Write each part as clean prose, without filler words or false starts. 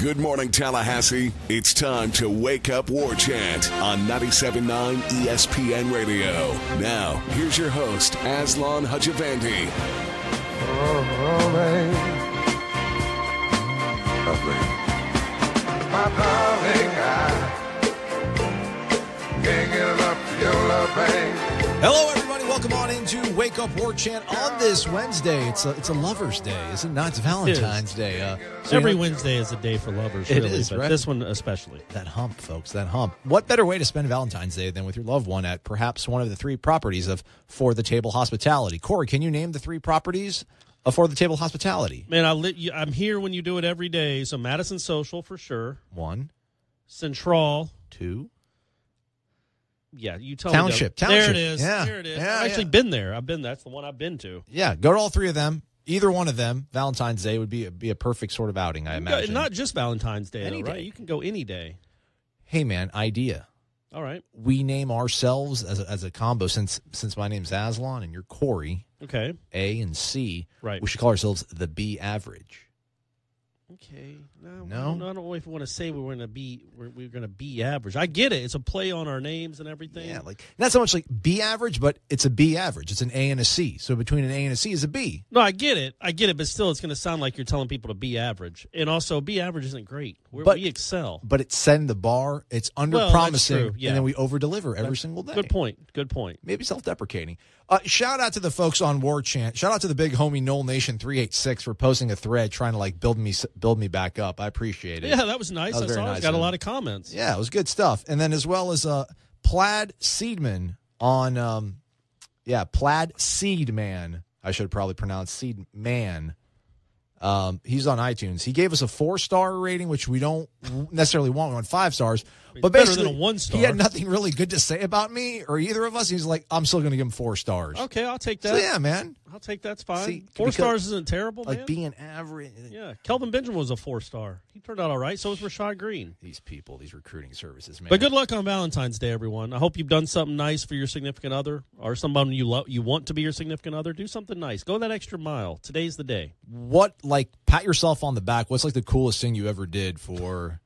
Good morning, Tallahassee. It's time to Wake Up War Chant on 97.9 ESPN Radio. Now, here's your host, Aslan Hajavandi. Oh, man. My darling, I can't get enough your love, babe. Hello, everybody. Welcome on into Wake Up War Chant on this Wednesday. It's a Lover's Day, is it not? It's Valentine's Day. Every Wednesday is a day for lovers, really. It is, but right? This one especially. That hump, folks, that hump. What better way to spend Valentine's Day than with your loved one at perhaps one of the three properties of For the Table Hospitality? Corey, can you name the three properties of For the Table Hospitality? Man, I'm here when you do it every day. So Madison Social for sure. 1, Central. 2. Yeah, you tell Township. me. There it is. Yeah. There it is. Yeah, I've actually been there. That's the one I've been to. Yeah, go to all three of them. Either one of them, Valentine's Day would be a perfect sort of outing, I imagine. Not just Valentine's Day, Any though, right? day. You can go any day. Hey, man, idea. All right. We name ourselves as a combo since my name's Aslan and you're Corey. Okay. A and C. Right. We should call ourselves the B average. Okay. No? I don't know if we want to say we're going to be average. I get it. It's a play on our names and everything. Yeah, like not so much like B average, but it's a B average. It's an A and a C. So between an A and a C is a B. No, I get it, but still it's going to sound like you're telling people to be average. And also, be average isn't great. We excel. But it's setting the bar. It's under-promising, that's true, yeah. and then we over-deliver every single day. Good point. Maybe self-deprecating. Shout out to the folks on War Chant. Shout out to the big homie Noel Nation 386 for posting a thread trying to build me back up. I appreciate it. Yeah, that was nice. That was I saw very it. nice Got a lot of comments. Yeah, it was good stuff. And then as well as Plaid Seedman on Plaid Seedman. I should probably pronounce Seedman. He's on iTunes. He gave us a 4-star rating, which we don't necessarily want. We want 5 stars. But better basically, than a 1-star. He had nothing really good to say about me or either of us. He's like, I'm still going to give him 4 stars. Okay, I'll take that. So, yeah, man. I'll take that's fine. See, 4 stars isn't terrible, man. Like being average. Yeah, Kelvin Benjamin was a 4-star. He turned out all right. So was Rashad Green. These people, these recruiting services, man. But good luck on Valentine's Day, everyone. I hope you've done something nice for your significant other or someone you want to be your significant other. Do something nice. Go that extra mile. Today's the day. Pat yourself on the back. What's the coolest thing you ever did for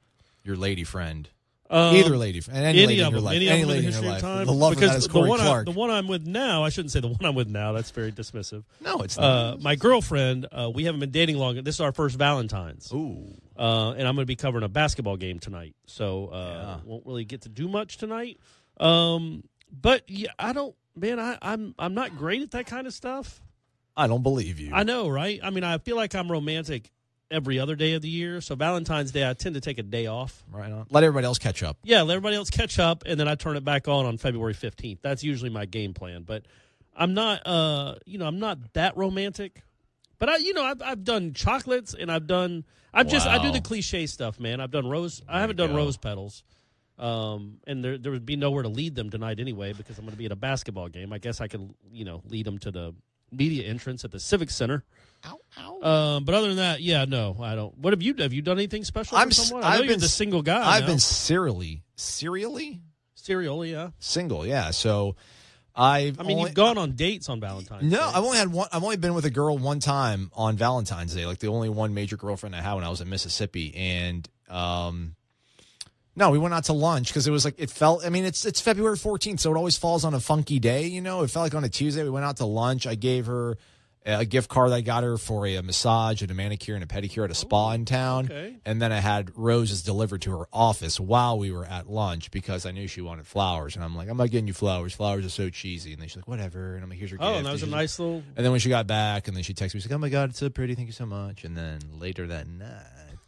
your lady friend? Either lady friend. Any lady in your life. Any lady in your life. Time. The lover that is Corey Clark. The one I'm with now, I shouldn't say the one I'm with now. That's very dismissive. No, it's not. My girlfriend, we haven't been dating long. This is our first Valentine's. Ooh. And I'm going to be covering a basketball game tonight. So won't really get to do much tonight. But yeah, I'm not great at that kind of stuff. I don't believe you. I know, right? I mean, I feel like I'm romantic every other day of the year. So Valentine's Day, I tend to take a day off. Right on. Let everybody else catch up. Yeah, let everybody else catch up, and then I turn it back on February 15th. That's usually my game plan. But I'm not, I'm not that romantic. But I've done chocolates, and I do the cliche stuff, man. I've done I haven't done rose petals. And there would be nowhere to lead them tonight anyway because I'm going to be at a basketball game. I guess I could, lead them to the media entrance at the Civic Center. Ow, ow. But other than that, yeah, no, I don't. What have you done? Have you done anything special for someone? I know you're the single guy. I've been serially yeah. single, yeah. So you've gone on dates on Valentine's Day. No, I've only been with a girl one time on Valentine's Day, like the only one major girlfriend I had when I was in Mississippi. And no, we went out to lunch because it was it's February 14th, so it always falls on a funky day, It felt like on a Tuesday. We went out to lunch. I gave her a gift card that I got her for a massage and a manicure and a pedicure at a spa in town. Okay. And then I had roses delivered to her office while we were at lunch because I knew she wanted flowers. And I'm like, I'm not getting you flowers. Flowers are so cheesy. And then she's like, whatever. And I'm like, here's your gift. Oh, and that was a nice little... And then when she got back, and then she texted me, she's like, oh, my God, it's so pretty. Thank you so much. And then later that night...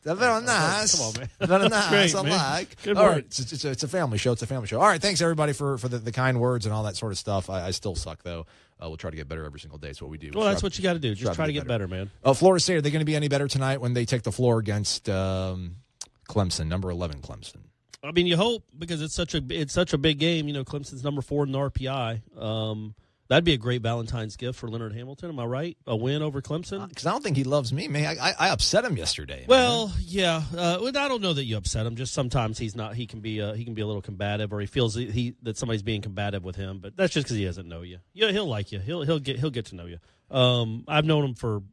Very nice. Come on, man. Very nice. Great, I man. like. Good All work. right. It's a family show. It's a family show. All right. Thanks, everybody, for the kind words and all that sort of stuff. I still suck, though. We'll try to get better every single day. It's what we do. Well, that's what you got to do. Just try to get better, man. Florida State, are they going to be any better tonight when they take the floor against Clemson, number 11 Clemson? I mean, you hope because it's such a big game. Clemson's number 4 in the RPI. That'd be a great Valentine's gift for Leonard Hamilton. Am I right? A win over Clemson? Because I don't think he loves me, man. I upset him yesterday. Well, man. Yeah. I don't know that you upset him. Just sometimes he's not. He can be a little combative, or he feels that somebody's being combative with him. But that's just because he doesn't know you. Yeah, he'll like you. He'll get to know you. I've known him for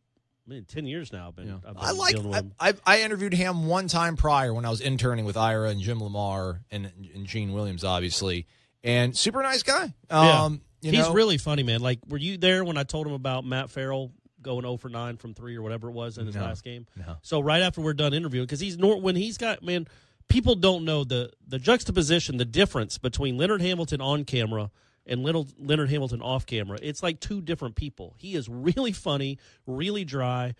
10 years now. I've been dealing with him. I interviewed him one time prior when I was interning with Ira and Jim Lamar and Gene Williams, obviously, and super nice guy. He's really funny, man. Like, were you there when I told him about Matt Farrell going 0 for 9 from 3 or whatever it was in his last game? No. So right after we're done interviewing, because when he's got, man, people don't know the juxtaposition, the difference between Leonard Hamilton on camera and Leonard Hamilton off camera. It's like two different people. He is really funny, really dry.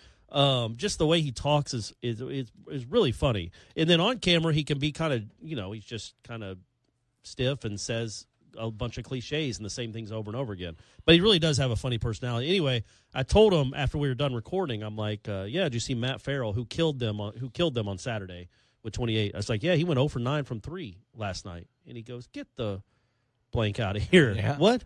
Just the way he talks is really funny. And then on camera, he can be kind of, he's just kind of stiff and says a bunch of cliches and the same things over and over again. But he really does have a funny personality. Anyway, I told him after we were done recording, I'm like, did you see Matt Farrell who killed them on Saturday with 28? I was like, yeah, he went 0 for 9 from 3 last night. And he goes, get the blank out of here. Yeah. What?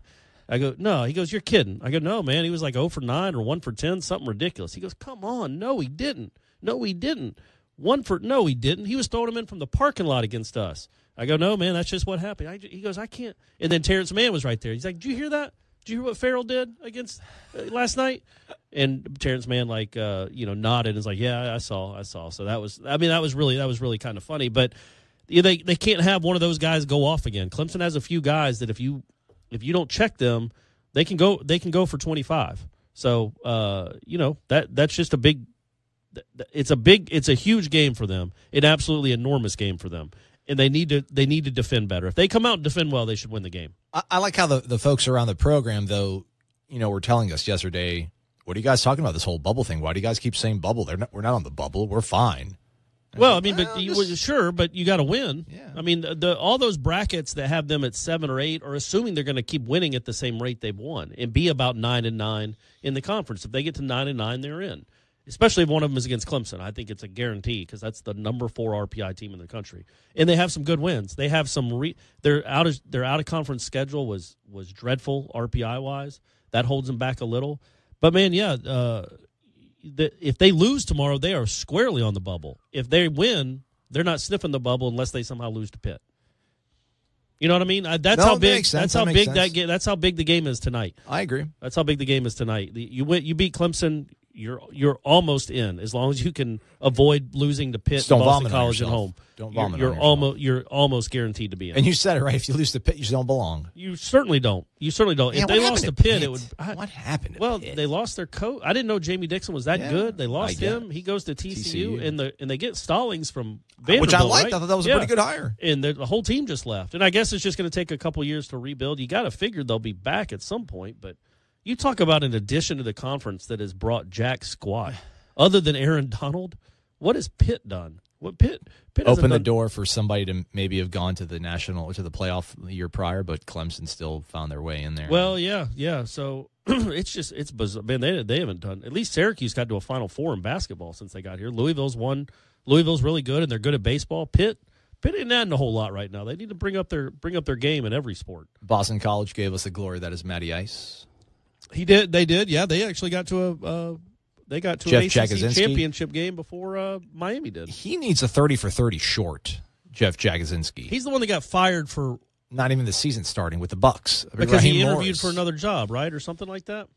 I go, no. He goes, you're kidding. I go, no, man. He was like 0 for 9 or 1 for 10, something ridiculous. He goes, come on. No, he didn't. No, he didn't. No, he didn't. He was throwing them in from the parking lot against us. I go, no, man, that's just what happened. He goes, I can't. And then Terrence Mann was right there. He's like, did you hear that? Did you hear what Farrell did against last night? And Terrence Mann, nodded and was like, yeah, I saw. So that was really kind of funny. But they can't have one of those guys go off again. Clemson has a few guys that if you don't check them, they can go for 25. So that's just a big. It's a huge game for them. An absolutely enormous game for them. And they need to defend better. If they come out and defend well, they should win the game. I like how the folks around the program, though, were telling us yesterday, what are you guys talking about, this whole bubble thing? Why do you guys keep saying bubble? We're not on the bubble. We're fine. Well, I mean, but you got to win. Yeah. I mean, all those brackets that have them at 7 or 8 are assuming they're going to keep winning at the same rate they've won and be about 9-9 in the conference. If they get to 9-9, they're in. Especially if one of them is against Clemson. I think it's a guarantee because that's the number 4 RPI team in the country, and they have some good wins. They have some. Their out of conference schedule was dreadful RPI wise. That holds them back a little. But man, if they lose tomorrow, they are squarely on the bubble. If they win, they're not sniffing the bubble unless they somehow lose to Pitt. You know what I mean? That's how big the game is tonight. I agree. That's how big the game is tonight. You beat Clemson. You're almost in as long as you can avoid losing to Pitt, Boston College at home. Don't vomit. You're almost guaranteed to be in. And you said it right. If you lose to Pitt, you don't belong. You certainly don't. Yeah, if they lost to Pitt, it would. What happened? Well, they lost their coach. I didn't know Jamie Dixon was that good. They lost him. He goes to TCU, and they get Stallings from Vanderbilt, which I liked. Right? I thought that was a pretty good hire. And the whole team just left. And I guess it's just going to take a couple years to rebuild. You got to figure they'll be back at some point, but. You talk about an addition to the conference that has brought jack squat. Other than Aaron Donald, what has Pitt done? What Pitt opened the door for somebody to maybe have gone to the playoff the year prior, but Clemson still found their way in there. Well, yeah. So it's bizarre. Man, they haven't done. At least Syracuse got to a Final Four in basketball since they got here. Louisville's won. Louisville's really good, and they're good at baseball. Pitt ain't adding a whole lot right now. They need to bring up their game in every sport. Boston College gave us the glory that is Matty Ice. He did. They did. Yeah, they actually got to an ACC championship game before Miami did. He needs a 30 for 30 short. Jeff Jagosinski. He's the one that got fired for not even the season starting with the Bucks because he interviewed for another job, right, or something like that.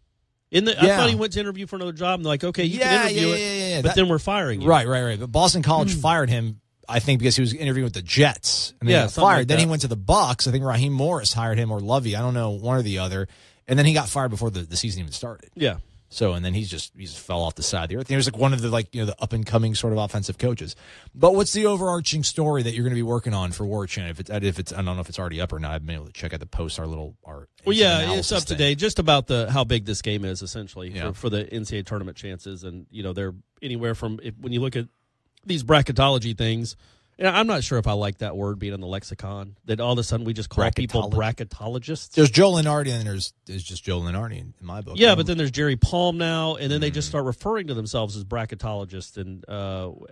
I thought he went to interview for another job, and they're like, okay, you can interview it, but then we're firing you. Right. But Boston College fired him. I think because he was interviewing with the Jets, and then got fired. Like then he went to the Bucks. I think Raheem Morris hired him or Lovey. I don't know, one or the other. And then he got fired before the season even started. Yeah. So, and then he just fell off the side of the earth. He was like one of the the up and coming sort of offensive coaches. But what's the overarching story that you're going to be working on for War Chant? If it's I don't know if it's already up or not. I've been able to check out the post our it's up to date just about how big this game is essentially for the NCAA tournament chances, and they're anywhere from when you look at these bracketology things. I'm not sure if I like that word being in the lexicon, that all of a sudden we just call people bracketologists. There's Joe Lenardi, and then there's just Joe Lenardi in my book. Yeah, but then there's Jerry Palm now, and then they just start referring to themselves as bracketologists, and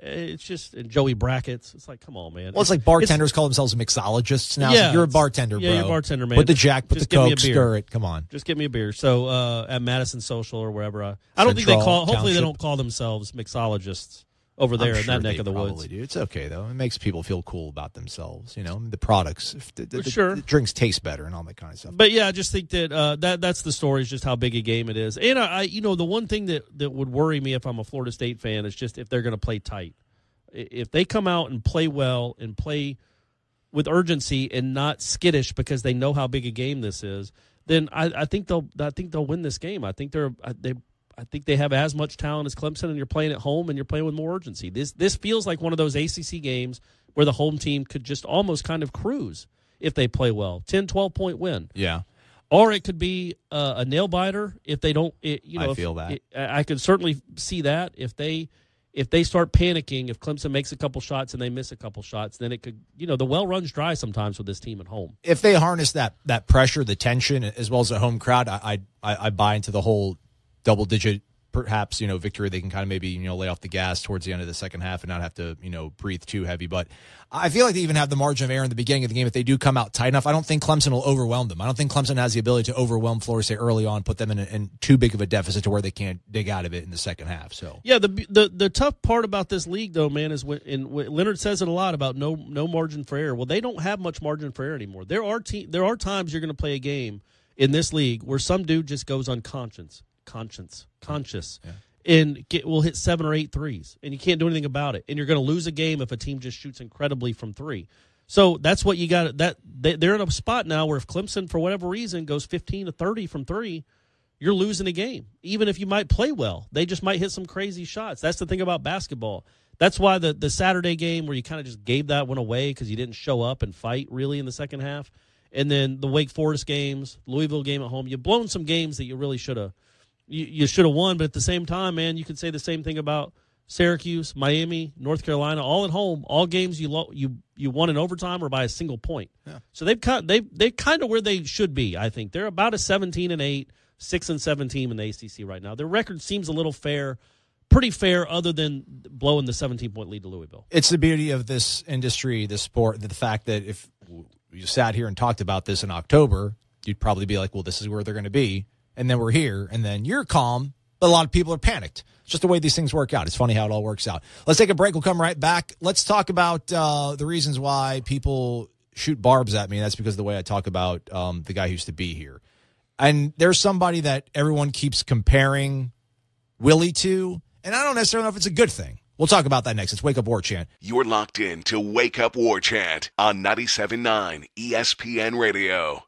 it's just and Joey Brackets. It's like, come on, man. Well, it's like bartenders call themselves mixologists now. Yeah, like, you're a bartender, bro. Yeah, you're a bartender, man. Put the Jack, put the Coke, stir it. Come on. Just give me a beer. So at Madison Social or wherever. I don't think they call. Hopefully, they don't call themselves mixologists over there I'm in sure that neck they of the probably woods. do. It's okay though. It makes people feel cool about themselves. The products, Sure. the drinks taste better and all that kind of stuff. But yeah, I just think that that's the story, is just how big a game it is. And the one thing that would worry me if I'm a Florida State fan is just if they're going to play tight. If they come out and play well and play with urgency and not skittish because they know how big a game this is, then I think they'll win this game. I think they have as much talent as Clemson, and you're playing at home and you're playing with more urgency. This feels like one of those ACC games where the home team could just almost kind of cruise if they play well. 10, 12-point win. Yeah. Or it could be a nail-biter if they don't. I feel that. I could certainly see that if they start panicking, if Clemson makes a couple shots and they miss a couple shots, then it could, the well runs dry sometimes with this team at home. If they harness that pressure, the tension, as well as a home crowd, I buy into the whole double-digit, perhaps, victory. They can kind of maybe, lay off the gas towards the end of the second half and not have to, breathe too heavy. But I feel like they even have the margin of error in the beginning of the game. If they do come out tight enough, I don't think Clemson will overwhelm them. I don't think Clemson has the ability to overwhelm Florida State early on, put them in too big of a deficit to where they can't dig out of it in the second half. So yeah, the tough part about this league, though, man, is when Leonard says it a lot about no margin for error. Well, they don't have much margin for error anymore. There are times you're going to play a game in this league where some dude just goes unconscious. Yeah. And will hit 7 or 8 threes, and you can't do anything about it. And you're going to lose a game if a team just shoots incredibly from three. So that's what you got. They're in a spot now where if Clemson, for whatever reason, goes 15 to 30 from three, you're losing a game. Even if you might play well, they just might hit some crazy shots. That's the thing about basketball. That's why the Saturday game where you kind of just gave that one away because you didn't show up and fight really in the second half, and then the Wake Forest games, Louisville game at home, you've blown some games that you really should have. You should have won, but at the same time, man, you could say the same thing about Syracuse, Miami, North Carolina, all at home. All games you won in overtime or by a single point. Yeah. So they're kind of where they should be. I think they're about a 17-8, 6-7 team in the ACC right now. Their record seems a little pretty fair, other than blowing the 17-point lead to Louisville. It's the beauty of this industry, this sport, the fact that if you sat here and talked about this in October, you'd probably be like, well, this is where they're going to be. And then we're here, and then you're calm, but a lot of people are panicked. It's just the way these things work out. It's funny how it all works out. Let's take a break. We'll come right back. Let's talk about the reasons why people shoot barbs at me. That's because of the way I talk about the guy who used to be here. And there's somebody that everyone keeps comparing Willie to, and I don't necessarily know if it's a good thing. We'll talk about that next. It's Wake Up War Chant. You're locked in to Wake Up War Chant on 97.9 ESPN Radio.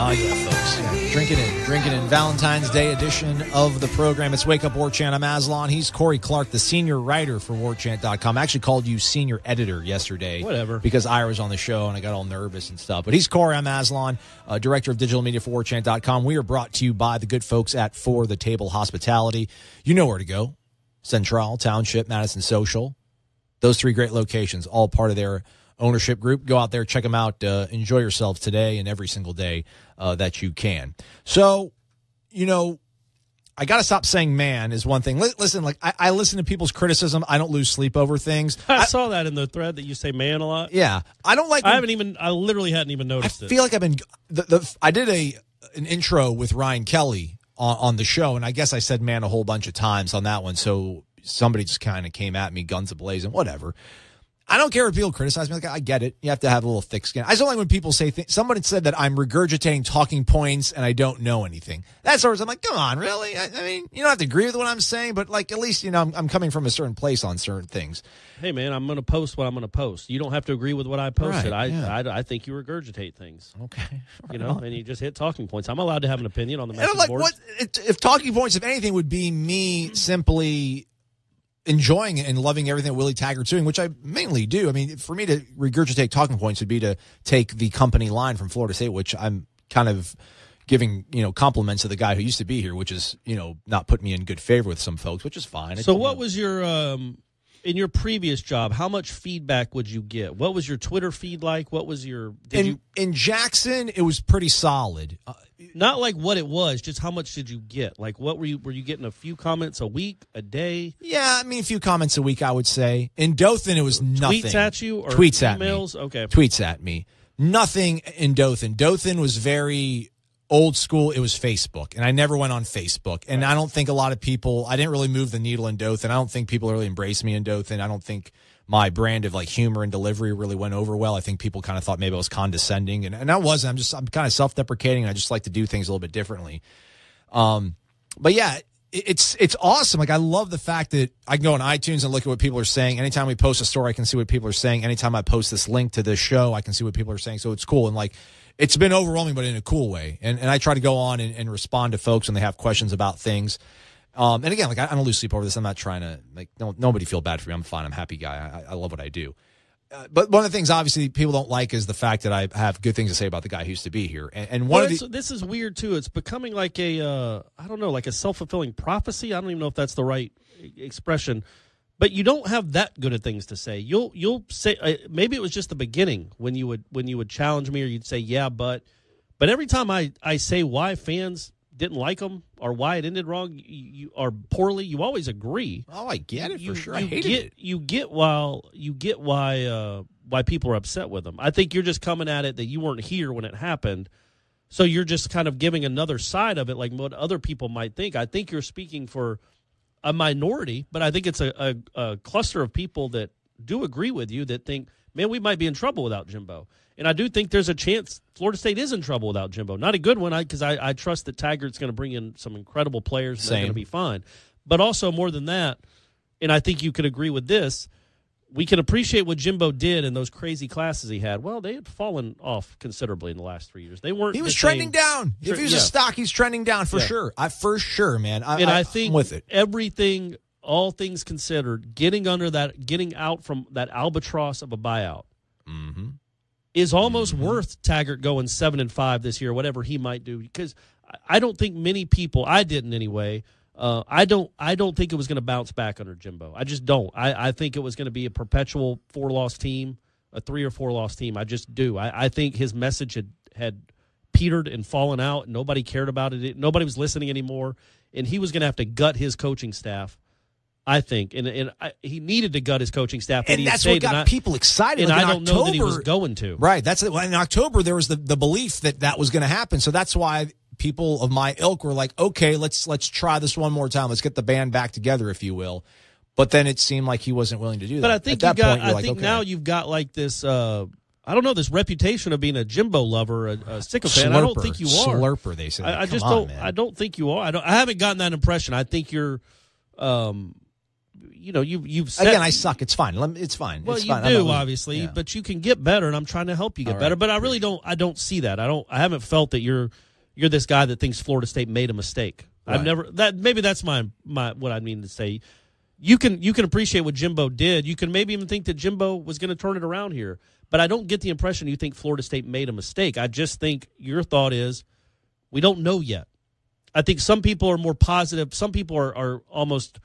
Oh, yeah, folks. Yeah. Drinking in Valentine's Day edition of the program. It's Wake Up War Chant. I'm Aslan. He's Corey Clark, the senior writer for warchant.com. I actually called you senior editor yesterday. Whatever. Because Ira was on the show and I got all nervous and stuff. But he's Corey. I'm Aslan, director of digital media for warchant.com. We are brought to you by the good folks at For the Table Hospitality. You know where to go. Central, Township, Madison Social. Those 3 great locations, all part of their ownership group. Go out there, check them out, enjoy yourself today and every single day that you can. So, I got to stop saying man is one thing. Listen, I listen to people's criticism. I don't lose sleep over things. I saw that in the thread that you say man a lot. Yeah. I don't like. I literally hadn't even noticed it. I feel like I've been, I did an intro with Ryan Kelly on the show, and I guess I said man a whole bunch of times on that one. So somebody just kind of came at me, guns a-blazing, whatever. I don't care if people criticize me. I get it. You have to have a little thick skin. I just don't like when people say things. Somebody said that I'm regurgitating talking points and I don't know anything. That's sort of, I'm like, come on, really? I mean, you don't have to agree with what I'm saying, but at least, I'm coming from a certain place on certain things. Hey, man, I'm going to post what I'm going to post. You don't have to agree with what I posted. Right, yeah. I think you regurgitate things. Okay. And you just hit talking points. I'm allowed to have an opinion on the message board. If talking points, if anything, would be me simply enjoying and loving everything that Willie Taggart's doing, which I mainly do. I mean, for me to regurgitate talking points would be to take the company line from Florida State, which I'm kind of giving, compliments to the guy who used to be here, which is, not putting me in good favor with some folks, which is fine. So what was your, in your previous job, how much feedback would you get? What was your Twitter feed like? What was your, in Jackson, it was pretty solid. Not like what it was, just how much did you get? Like, what were you getting a few comments a week, a day? Yeah, I mean, a few comments a week, I would say. In Dothan, it was nothing. Tweets at you or tweets emails? At me. Okay. Tweets at me. Nothing in Dothan. Dothan was very old school. It was Facebook, and I never went on Facebook. And I don't think a lot of people, I didn't really move the needle in Dothan. I don't think people really embraced me in Dothan. I don't think my brand of like humor and delivery really went over well. I think people kind of thought maybe I was condescending, and I wasn't. I'm kind of self-deprecating, and I just like to do things a little bit differently. But yeah, it's awesome. Like, I love the fact that I can go on iTunes and look at what people are saying. Anytime we post a story, I can see what people are saying. Anytime I post this link to this show, I can see what people are saying. So it's cool. And like, it's been overwhelming, but in a cool way. And I try to go on and respond to folks when they have questions about things. And again, like, I don't lose sleep over this. I'm not trying to make nobody feel bad for me. I'm fine. I'm a happy guy. I love what I do. But one of the things, obviously, people don't like is the fact that I have good things to say about the guy who used to be here. And this is weird too. It's becoming like a I don't know, like a self-fulfilling prophecy. I don't even know if that's the right expression. But you don't have that good of things to say. You'll say maybe it was just the beginning when you would challenge me, or you'd say but every time I say why fans didn't like them or why it ended wrong, you or poorly, you always agree. Oh, I get it for sure. I hated it. You get why people are upset with them. I think you're just coming at it that you weren't here when it happened, so you're just kind of giving another side of it, like what other people might think. I think you're speaking for a minority, but I think it's a cluster of people that do agree with you, that think, man, we might be in trouble without Jimbo. And I do think there's a chance Florida State is in trouble without Jimbo. Not a good one, because I trust that Taggart's going to bring in some incredible players and they're going to be fine. But also, more than that, and I think you could agree with this, we can appreciate what Jimbo did in those crazy classes he had. Well, they had fallen off considerably in the last 3 years. They weren't. He was trending down. If he was a stock, he's trending down for sure. For sure, man. I think I'm with it. Everything, all things considered, getting out from that albatross of a buyout is almost worth Taggart going 7-5 this year, whatever he might do. Because I don't think many people, I didn't anyway. I don't think it was going to bounce back under Jimbo. I just don't. I think it was going to be a perpetual 4-loss team, a 3 or 4-loss team. I just do. I think his message had petered and fallen out. Nobody cared about it. Nobody was listening anymore, and he was going to have to gut his coaching staff, I think. And he needed to gut his coaching staff. And that's what got people excited. And like I don't know that he was going to. Right. That's it. In October, there was the belief that was going to happen. So that's why people of my ilk were like, okay, let's try this one more time. Let's get the band back together, if you will. But then it seemed like he wasn't willing to do that. But I think now you've got like this, I don't know, this reputation of being a Jimbo lover, a sycophant. Slurper. I don't think you are. Slurper, they say. I just don't. Man. I don't think you are. I haven't gotten that impression. I think you're, you've said, again. I suck. It's fine. It's fine. Well, it's you fine. do obviously, but you can get better, and I'm trying to help you get better. But I really don't. I don't see that. I haven't felt that you're this guy that thinks Florida State made a mistake. Right. I've never. Maybe that's my what I mean to say. You can appreciate what Jimbo did. You can maybe even think that Jimbo was going to turn it around here. But I don't get the impression you think Florida State made a mistake. I just think your thought is we don't know yet. I think some people are more positive. Some people are almost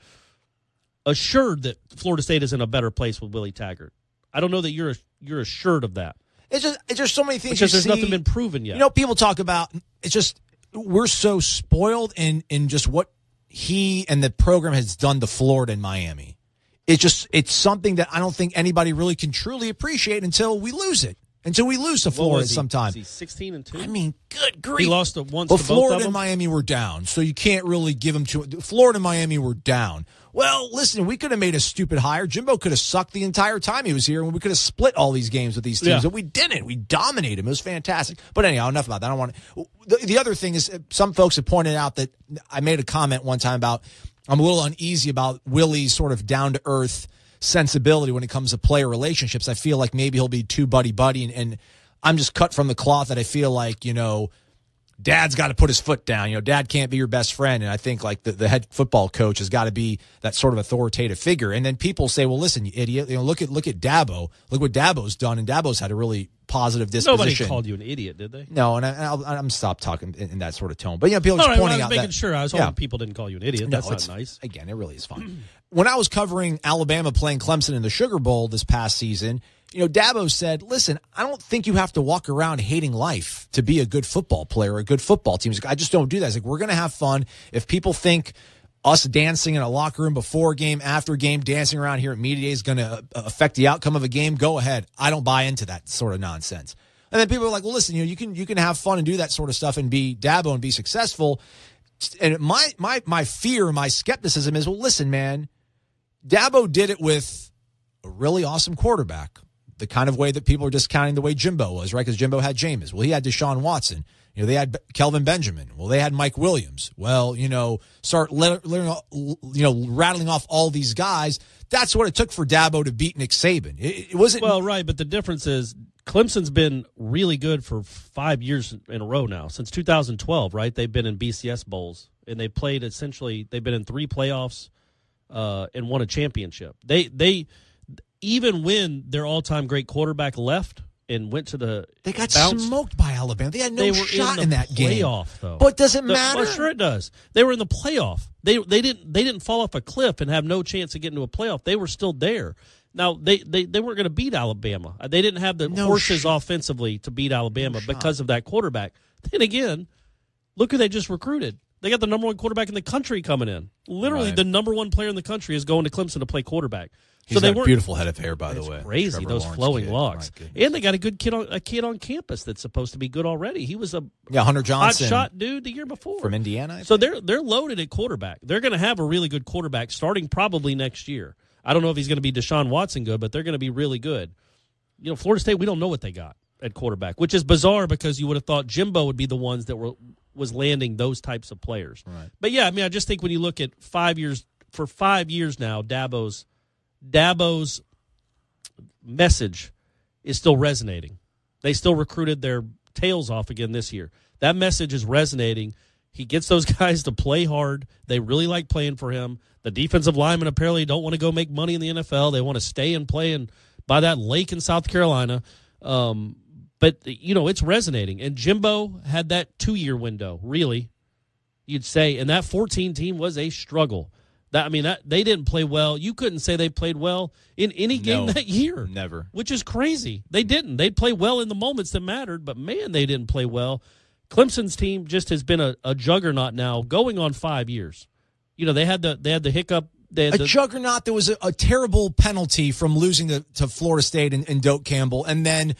assured that Florida State is in a better place with Willie Taggart. I don't know that you're assured of that. It's just so many things because there's see, nothing been proven yet. People talk about it's just we're so spoiled in just what he and the program has done to Florida and Miami. It's something that I don't think anybody really can truly appreciate until we lose it. Until we lose to Florida sometime. Is he 16-2? I mean, good grief. He lost once to both Florida of them? and Miami were down, so you can't really give them to – Florida and Miami were down. Well, listen, we could have made a stupid hire. Jimbo could have sucked the entire time he was here, and we could have split all these games with these teams, but we didn't. We dominated him. It was fantastic. But anyhow, enough about that. I don't want to – the other thing is some folks have pointed out that I made a comment one time about I'm a little uneasy about Willie's sort of down-to-earth sensibility when it comes to player relationships. I feel like maybe he'll be too buddy-buddy, and I'm just cut from the cloth that I feel like, Dad's got to put his foot down. Dad can't be your best friend. And I think like the head football coach has got to be that sort of authoritative figure. And then people say, well, listen, you idiot, look at Dabo. Look what Dabo's done. And Dabo's had a really positive disposition. Nobody called you an idiot, did they? No. And I'm stopped talking in that sort of tone. But people just pointing out I was making sure. I was hoping people didn't call you an idiot. That's not nice. Again, it really is fine. When I was covering Alabama playing Clemson in the Sugar Bowl this past season, Dabo said, listen, I don't think you have to walk around hating life to be a good football player or a good football team. He's like, I just don't do that. He's like, we're going to have fun. If people think us dancing in a locker room before game, after game, dancing around here at media day is going to affect the outcome of a game, go ahead. I don't buy into that sort of nonsense. And then people are like, well, listen, you can have fun and do that sort of stuff and be Dabo and be successful. And my fear, my skepticism is, well, listen, man, Dabo did it with a really awesome quarterback. The kind of way that people are discounting the way Jimbo was, right? Because Jimbo had Jameis. Well, he had Deshaun Watson. They had Kelvin Benjamin. Well, they had Mike Williams. Well, start rattling off all these guys. That's what it took for Dabo to beat Nick Saban. It wasn't. Well, right, but the difference is Clemson's been really good for 5 years in a row now. Since 2012, right? They've been in BCS bowls, and they've been in 3 playoffs and won a championship. They even when their all-time great quarterback left and went to they got smoked by Alabama. They had no shot in that game. Playoff, though. But does it matter? Well, sure it does. They were in the playoff. They didn't fall off a cliff and have no chance of getting to a playoff. They were still there. Now they weren't going to beat Alabama. They didn't have the horses offensively to beat Alabama because of that quarterback. Then again, look who they just recruited. They got the number 1 quarterback in the country coming in. Literally, the number 1 player in the country is going to Clemson to play quarterback. He's got a beautiful head of hair, by the way. Crazy, Trevor those Lawrence flowing kid. locks. And they got a kid on campus that's supposed to be good already. He was Hunter Johnson, hot shot dude the year before from Indiana. So they're loaded at quarterback. They're going to have a really good quarterback starting probably next year. I don't know if he's going to be Deshaun Watson good, but they're going to be really good. Florida State, we don't know what they got at quarterback, which is bizarre because you would have thought Jimbo would be the ones that was landing those types of players. Right. But yeah, I just think when you look at 5 years, for 5 years now, Dabo's message is still resonating. They still recruited their tails off again this year. That message is resonating. He gets those guys to play hard. They really like playing for him. The defensive linemen apparently don't want to go make money in the NFL. They want to stay and play by that lake in South Carolina. But, it's resonating. And Jimbo had that 2-year window, really, you'd say. And that 14 team was a struggle. They didn't play well. You couldn't say they played well in any game that year. Never. Which is crazy. They didn't. They'd play well in the moments that mattered, but, man, they didn't play well. Clemson's team just has been a juggernaut now going on 5 years. They had the hiccup. A juggernaut. There was a terrible penalty from losing to Florida State and Doak Campbell, and then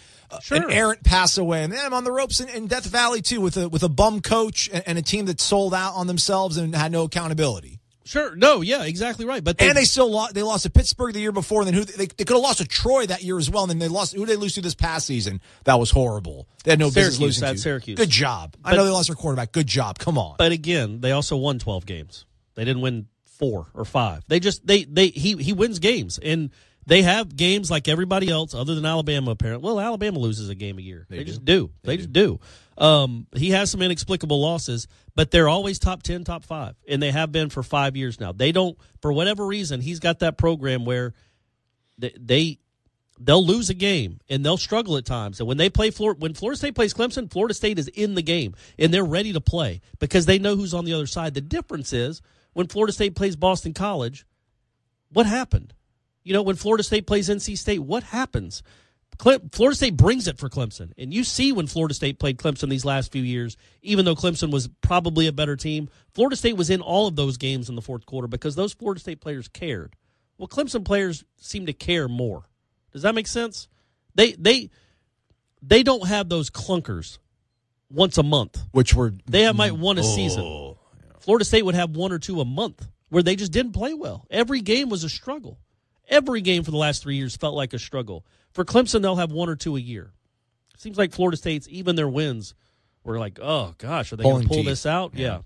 an errant pass away. And then I'm on the ropes in Death Valley, too, with a bum coach and a team that sold out on themselves and had no accountability. Sure. No, yeah, exactly right. But they still lost. They lost to Pittsburgh the year before, and then they could have lost to Troy that year as well. And then they lost. Who did they lose to this past season? That was horrible. They had no business losing to Syracuse. Good job. I know they lost their quarterback. Good job. Come on. But again, they also won 12 games. They didn't win 4 or 5. He wins games, and they have games like everybody else, other than Alabama. Apparently, well, Alabama loses a game a year. They just do. They just do. He has some inexplicable losses, but they're always top 10, top 5, and they have been for 5 years now. They don't, for whatever reason, he's got that program where they'll lose a game and they'll struggle at times. And when when Florida State plays Clemson, Florida State is in the game and they're ready to play because they know who's on the other side. The difference is when Florida State plays Boston College, what happened? When Florida State plays NC State, what happens? Florida State brings it for Clemson. And you see when Florida State played Clemson these last few years, even though Clemson was probably a better team, Florida State was in all of those games in the fourth quarter because those Florida State players cared. Well, Clemson players seem to care more. Does that make sense? They don't have those clunkers once a month. They might one a season. Yeah. Florida State would have 1 or 2 a month where they just didn't play well. Every game was a struggle. Every game for the last 3 years felt like a struggle. For Clemson, they'll have 1 or 2 a year. Seems like Florida State's, even their wins, were like, oh, gosh, are they going to pull this out? Yeah.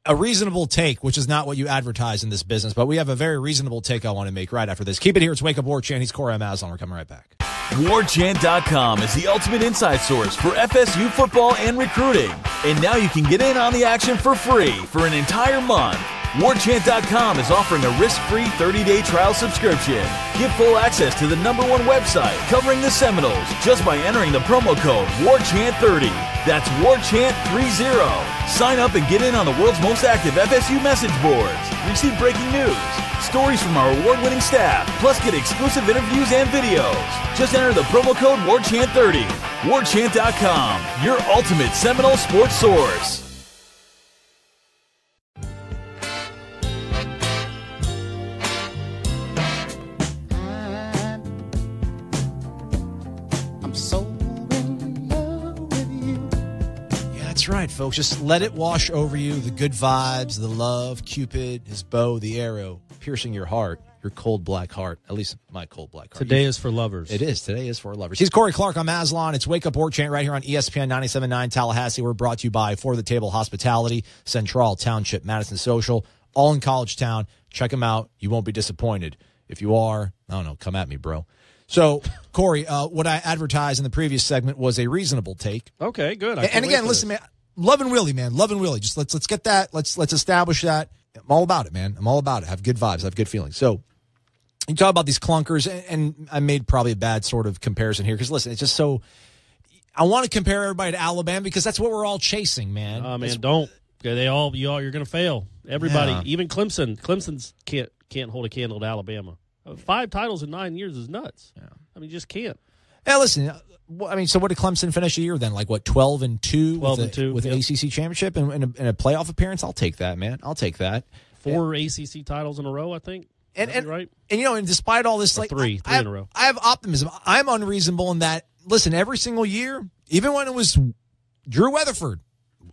A reasonable take, which is not what you advertise in this business, but we have a very reasonable take I want to make right after this. Keep it here. It's Wake Up War Chant. He's Corey Amazon. We're coming right back. WarChant.com is the ultimate inside source for FSU football and recruiting. And now you can get in on the action for free for an entire month. WarChant.com is offering a risk-free 30-day trial subscription. Get full access to the #1 website covering the Seminoles just by entering the promo code WarChant30. That's WarChant30. Sign up and get in on the world's most active FSU message boards. Receive breaking news, stories from our award-winning staff, plus get exclusive interviews and videos. Just enter the promo code WarChant30. WarChant.com, your ultimate Seminole sports source. That's right, folks. Just let it wash over you. The good vibes, the love, Cupid, his bow, the arrow, piercing your heart, your cold black heart. At least my cold black heart. Today is for lovers. It is. Today is for lovers. He's Corey Clark. I'm Aslan. It's Wake Up War Chant right here on ESPN 97.9 Tallahassee. We're brought to you by For the Table Hospitality, Central, Township, Madison Social, all in College Town. Check them out. You won't be disappointed. If you are, I don't know, come at me, bro. So, Corey, what I advertised in the previous segment was a reasonable take. Okay, good. And again, listen, man, love and Willie, man. Love and Willie. Just let's get that. Let's establish that. I'm all about it, man. I'm all about it. I have good vibes. I have good feelings. So, you talk about these clunkers, and I made probably a bad sort of comparison here because, listen, it's just so – I want to compare everybody to Alabama because that's what we're all chasing, man. Oh, man, don't. You're going to fail. Everybody, even Clemson. Clemson's can't hold a candle to Alabama. 5 titles in 9 years is nuts. Yeah. I mean, just can't. Yeah, listen. I mean, so what did Clemson finish the year then? Like what, 12-2? 12-2 with an ACC championship and a playoff appearance. I'll take that, man. I'll take that. 4 ACC titles in a row, I think. And right. And you know, and despite all this, like three in a row. I have optimism. I'm unreasonable in that. Listen, every single year, even when it was Drew Weatherford,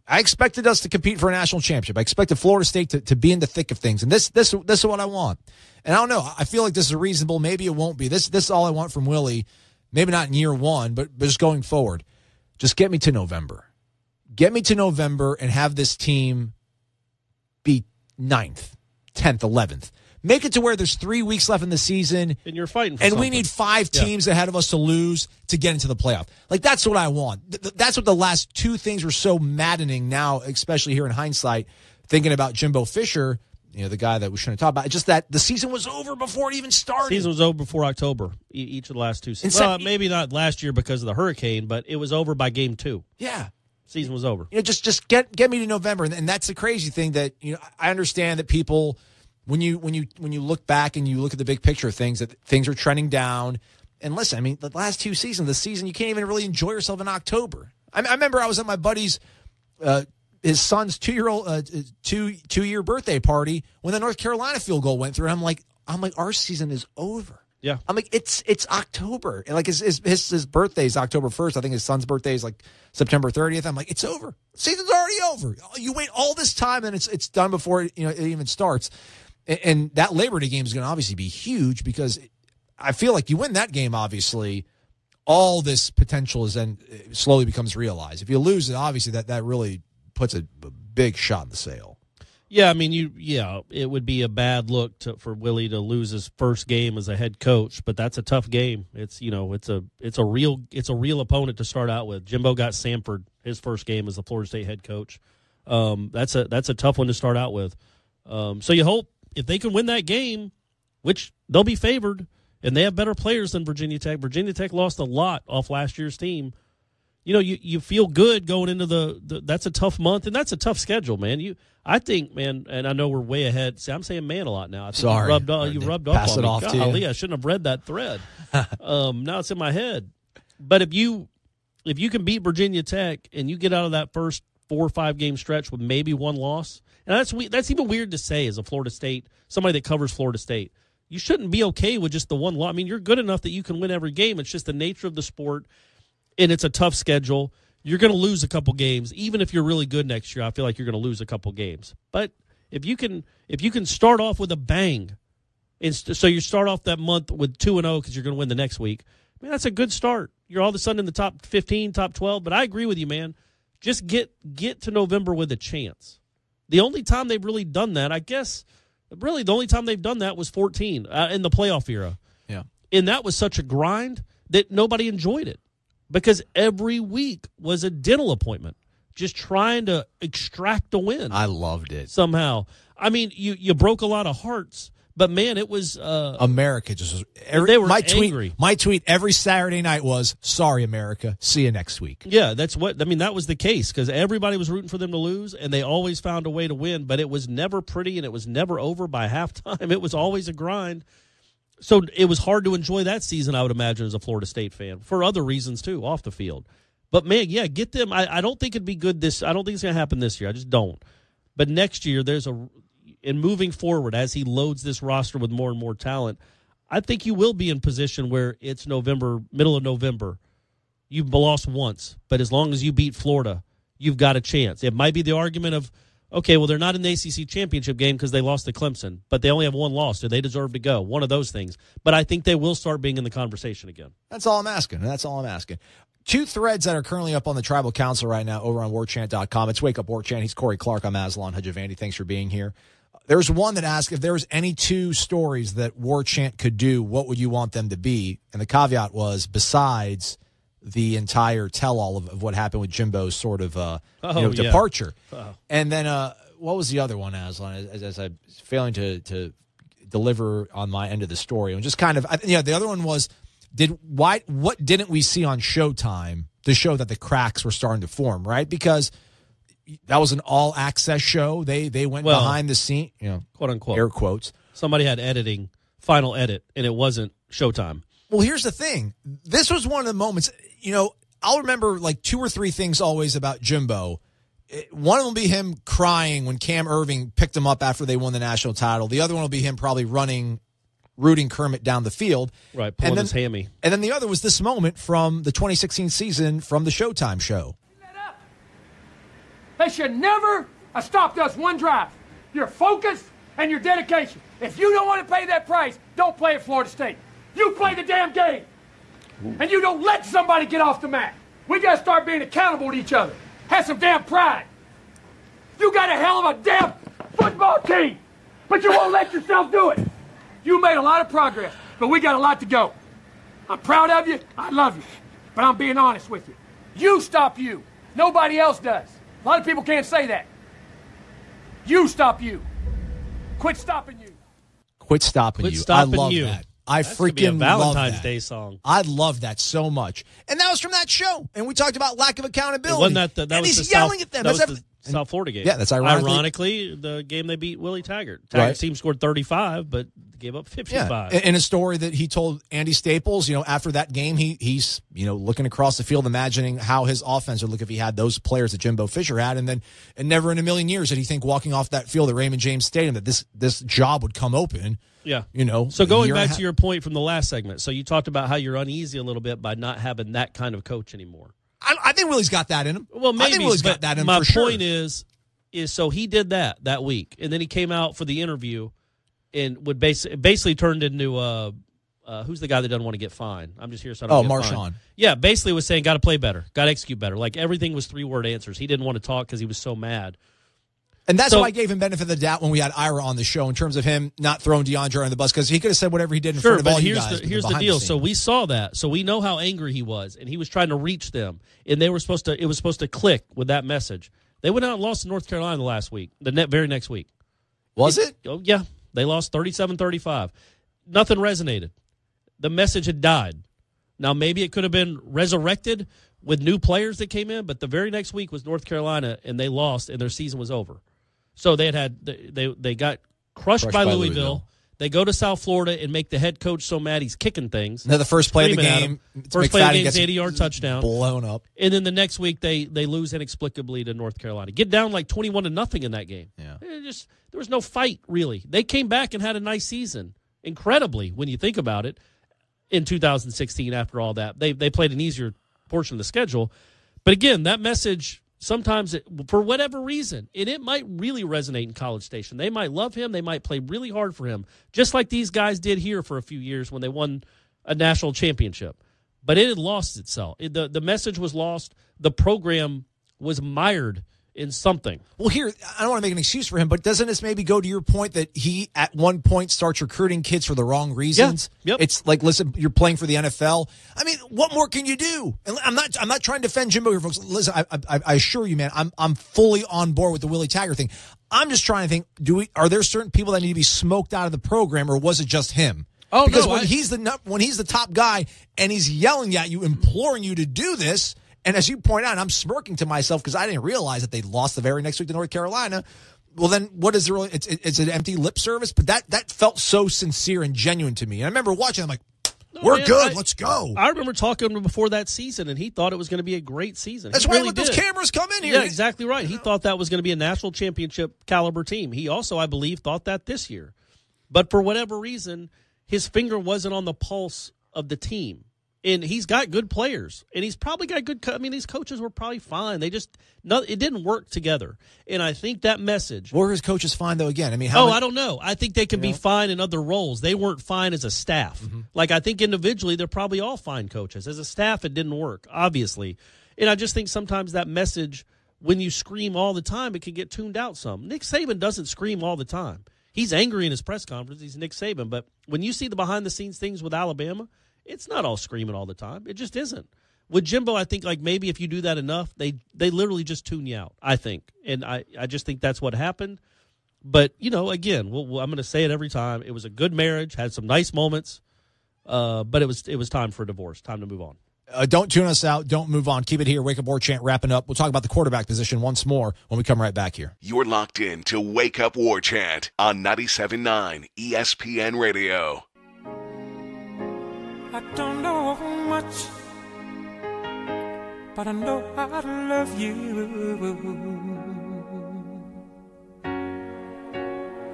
I expected us to compete for a national championship. I expected Florida State to be in the thick of things, and this is what I want. And I don't know. I feel like this is reasonable. Maybe it won't be. This is all I want from Willie. Maybe not in year one, but just going forward. Just get me to November. Get me to November and have this team be 9th, 10th, 11th. Make it to where there's 3 weeks left in the season. And you're fighting for and something. We need 5 teams ahead of us to lose to get into the playoff. Like, that's what I want. That's what the last 2 things were so maddening now, especially here in hindsight, thinking about Jimbo Fisher, you know, the guy that we shouldn't talk about. Just that the season was over before it even started. Season was over before October, each of the last 2 seasons. Well, maybe not last year because of the hurricane, but it was over by game 2. Yeah. Season was over. You know, just get me to November. And that's the crazy thing that, you know, I understand that people – When you look back and you look at the big picture of things, that things are trending down. And listen, I mean, the last 2 seasons, the season, you can't even really enjoy yourself in October. I remember I was at my buddy's, his son's 2-year birthday party when the North Carolina field goal went through. And I'm like, our season is over. Yeah. I'm like, it's October. And like his birthday is October 1st. I think his son's birthday is like September 30th. I'm like, it's over. The season's already over. You wait all this time and it's done before it even starts. And that Labor Day game is going to obviously be huge because I feel like you win that game, obviously, all this potential is then slowly becomes realized. If you lose it, obviously that really puts a big shot in the sail. Yeah, I mean, it would be a bad look for Willie to lose his first game as a head coach, but that's a tough game. It's a real opponent to start out with. Jimbo got Samford his first game as the Florida State head coach. That's a tough one to start out with. So you hope if they can win that game, which they'll be favored, and they have better players than Virginia Tech. Virginia Tech lost a lot off last year's team. You know, you feel good going into the that's a tough month, and that's a tough schedule, man. I think, man, and I know we're way ahead. See, I'm saying man a lot now. I think sorry. You rubbed off Pass on it me. off to Golly, you. I shouldn't have read that thread. Now it's in my head. But if you can beat Virginia Tech and you get out of that first 4 or 5 game stretch with maybe 1 loss, and that's even weird to say as a Florida State, somebody that covers Florida State. You shouldn't be okay with just the 1 loss. I mean, you're good enough that you can win every game. It's just the nature of the sport, and it's a tough schedule. You're going to lose a couple games. Even if you're really good next year, I feel like you're going to lose a couple games. But if you can start off with a bang, and so you start off that month with 2-0 because you're going to win the next week, man, that's a good start. You're all of a sudden in the top 15, top 12. But I agree with you, man. Just get to November with a chance. The only time they've really done that, I guess, really the only time they've done that was 14 in the playoff era. Yeah. And that was such a grind that nobody enjoyed it because every week was a dental appointment, just trying to extract a win. I loved it. Somehow. I mean, you broke a lot of hearts, But man, it was America just they were angry. My tweet every Saturday night was, "Sorry, America. See you next week." Yeah, that was the case because everybody was rooting for them to lose, and they always found a way to win. But it was never pretty, and it was never over by halftime. It was always a grind. So it was hard to enjoy that season, I would imagine, as a Florida State fan for other reasons too, off the field. But man, yeah, get them. I don't think it'd be good I don't think it's going to happen this year. I just don't. But next year, in moving forward, as he loads this roster with more and more talent, I think you will be in position where it's November, middle of November. You've lost once, but as long as you beat Florida, you've got a chance. It might be the argument of, okay, well, they're not in the ACC championship game because they lost to Clemson, but they only have one loss. Do they deserve to go? One of those things. But I think they will start being in the conversation again. That's all I'm asking. Two threads that are currently up on the Tribal Council right now over on warchant.com. It's Wake Up War Chant. He's Corey Clark. I'm Aslan Hajavandi. Thanks for being here. There's one that asked if there was any two stories that War Chant could do, what would you want them to be? And the caveat was besides the entire tell-all of what happened with Jimbo's sort of departure. And then what was the other one, Aslan, as I'm failing to deliver on my end of the story? And just kind of, the other one was, what didn't we see on Showtime to show that the cracks were starting to form, right? Because that was an all-access show. They went behind the scene, quote unquote, air quotes. Somebody had final edit, and it wasn't Showtime. Well, here's the thing. This was one of the moments, I'll remember like two or three things always about Jimbo. One of them will be him crying when Cam Irving picked him up after they won the national title. The other one will be him probably rooting Kermit down the field. Right, pulling his hammy. And then the other was this moment from the 2016 season from the Showtime show. They should never have stopped us one drive. Your focus and your dedication. If you don't want to pay that price, don't play at Florida State. You play the damn game. And you don't let somebody get off the mat. We got to start being accountable to each other. Have some damn pride. You got a hell of a damn football team, but you won't let yourself do it. You made a lot of progress, but we got a lot to go. I'm proud of you. I love you. But I'm being honest with you. You stop you. Nobody else does. A lot of people can't say that. You stop you. Quit stopping you. Quit stopping you. I love that. I freaking love that. Valentine's Day song. I love that so much. And that was from that show. And we talked about lack of accountability. Wasn't that and he's yelling at them. That was the South Florida game. Yeah, that's ironically the game they beat Willie Taggart. Taggart's team scored 35, but gave up 55. Yeah. In a story that he told Andy Staples, after that game, he's looking across the field, imagining how his offense would look if he had those players that Jimbo Fisher had, and never in a million years did he think walking off that field at Raymond James Stadium that this job would come open. Yeah. So going back to your point from the last segment, so you talked about how you're uneasy a little bit by not having that kind of coach anymore. I think Willie's got that in him. Well, maybe. I think Willie's got that in him my for sure. point is so he did that week, and then he came out for the interview and would basically turned into who's the guy that doesn't want to get fined? I'm just here so I don't get Marshawn. fined. Yeah, basically was saying got to play better, got to execute better. Like everything was 3-word answers. He didn't want to talk because he was so mad. And that's why I gave him benefit of the doubt when we had Ira on the show in terms of him not throwing DeAndre on the bus because he could have said whatever he did in front of all you guys. Here's the deal. So we saw that. So we know how angry he was, and he was trying to reach them, and it was supposed to click with that message. They went out and lost to North Carolina last week, very next week. Was it? Oh, yeah. They lost 37-35. Nothing resonated. The message had died. Now, maybe it could have been resurrected with new players that came in, but the very next week was North Carolina, and they lost, and their season was over. So they got crushed by Louisville. They go to South Florida and make the head coach so mad he's kicking things. Now the first play of the game, first play of the game, 80-yard touchdown, blown up. And then the next week they lose inexplicably to North Carolina. Get down like 21-0 in that game. Yeah, there was no fight really. They came back and had a nice season, incredibly when you think about it. In 2016, after all that, they played an easier portion of the schedule, but again, that message. Sometimes, for whatever reason, and it might really resonate in College Station. They might love him. They might play really hard for him, just like these guys did here for a few years when they won a national championship. But it had lost itself. The message was lost. The program was mired in something. Well, here, I don't want to make an excuse for him, but doesn't this maybe go to your point that he, at one point, starts recruiting kids for the wrong reasons? Yeah. Yep. It's like, listen, you're playing for the NFL. I mean, what more can you do? And I'm not trying to defend Jimbo here, folks. Listen, I assure you, man, I'm fully on board with the Willie Taggart thing. I'm just trying to think, are there certain people that need to be smoked out of the program, or was it just him? Oh, because no, when he's the top guy and he's yelling at you, imploring you to do this, and as you point out, I'm smirking to myself because I didn't realize that they lost the very next week to North Carolina. Well, then what is it really? It's an empty lip service, but that felt so sincere and genuine to me. And I remember watching, I'm like, we're good. Let's go. I remember talking to him before that season, and he thought it was going to be a great season. That's why I let those cameras come in here. Yeah, exactly right. He thought that was going to be a national championship caliber team. He also, I believe, thought that this year. But for whatever reason, his finger wasn't on the pulse of the team. And he's got good players, and he's probably got good. I mean, these coaches were probably fine. It didn't work together. And I think that message. Were his coaches fine though? Again, I mean, I don't know. I think they can be fine in other roles. They weren't fine as a staff. Mm-hmm. Like I think individually, they're probably all fine coaches. As a staff, it didn't work, obviously. And I just think sometimes that message, when you scream all the time, it can get tuned out some. Nick Saban doesn't scream all the time. He's angry in his press conference. He's Nick Saban. But when you see the behind-the-scenes things with Alabama, it's not all screaming all the time. It just isn't. With Jimbo, I think like maybe if you do that enough, they literally just tune you out, I think. And I just think that's what happened. But, again, I'm going to say it every time. It was a good marriage, had some nice moments, but it was time for a divorce, time to move on. Don't tune us out. Don't move on. Keep it here. Wake Up War Chant wrapping up. We'll talk about the quarterback position once more when we come right back here. You're locked in to Wake Up War Chant on 97.9 ESPN Radio. I don't know much, but I know I love you.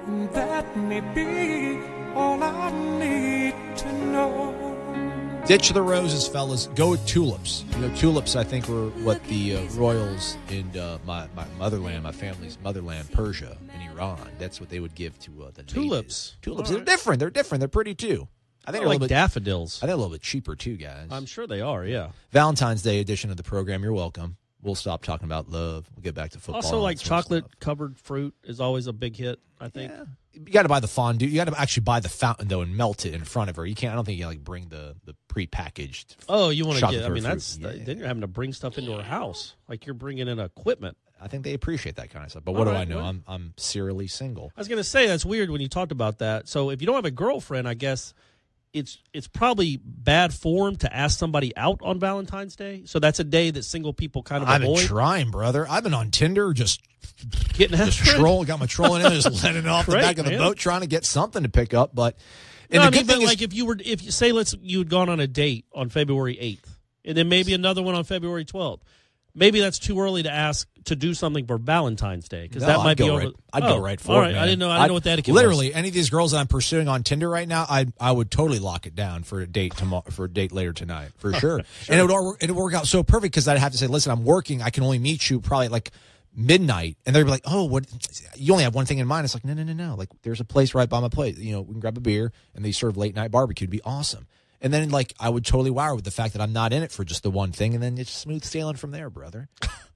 And that may be all I need to know. Ditch the roses, fellas. Go with tulips. Tulips, I think, were what the royals in my motherland, my family's motherland, Persia and Iran. That's what they would give to the tulips. Natives. Tulips. Right. They're different. They're pretty, too. I think they're like daffodils. I think a little bit cheaper, too, guys. I'm sure they are, yeah. Valentine's Day edition of the program. You're welcome. We'll stop talking about love. We'll get back to football. Also, like chocolate-covered fruit is always a big hit, I think. Yeah. You got to buy the fondue. You got to actually buy the fountain, though, and melt it in front of her. You can't. I don't think you can, bring the prepackaged. Oh, you want to get? I mean, fruit. Then you're having to bring stuff into her house. Like you're bringing in equipment. I think they appreciate that kind of stuff. But what do I know? I'm serially single. I was going to say that's weird when you talked about that. So if you don't have a girlfriend, I guess it's probably bad form to ask somebody out on Valentine's Day. So that's a day that single people kind of avoid. I've been trying, brother. I've been on Tinder, just getting got my trolling in, just letting it off the back of the boat, trying to get something to pick up. But like if you say you had gone on a date on February 8th, and then maybe another one on February 12th. Maybe that's too early to ask to do something for Valentine's Day because that might be over. I'd go right for all it. Right. Man. I didn't know what the etiquette literally, was. Any of these girls that I'm pursuing on Tinder right now, I would totally lock it down for a date later tonight for sure. And it would work out so perfect because I'd have to say, listen, I'm working. I can only meet you probably like midnight, and they'd be like, oh, what? You only have one thing in mind. It's like, no. Like, there's a place right by my place. We can grab a beer, and they serve late night barbecue. It'd be awesome. And then, I would totally wire with the fact that I'm not in it for just the one thing, and then it's smooth sailing from there, brother.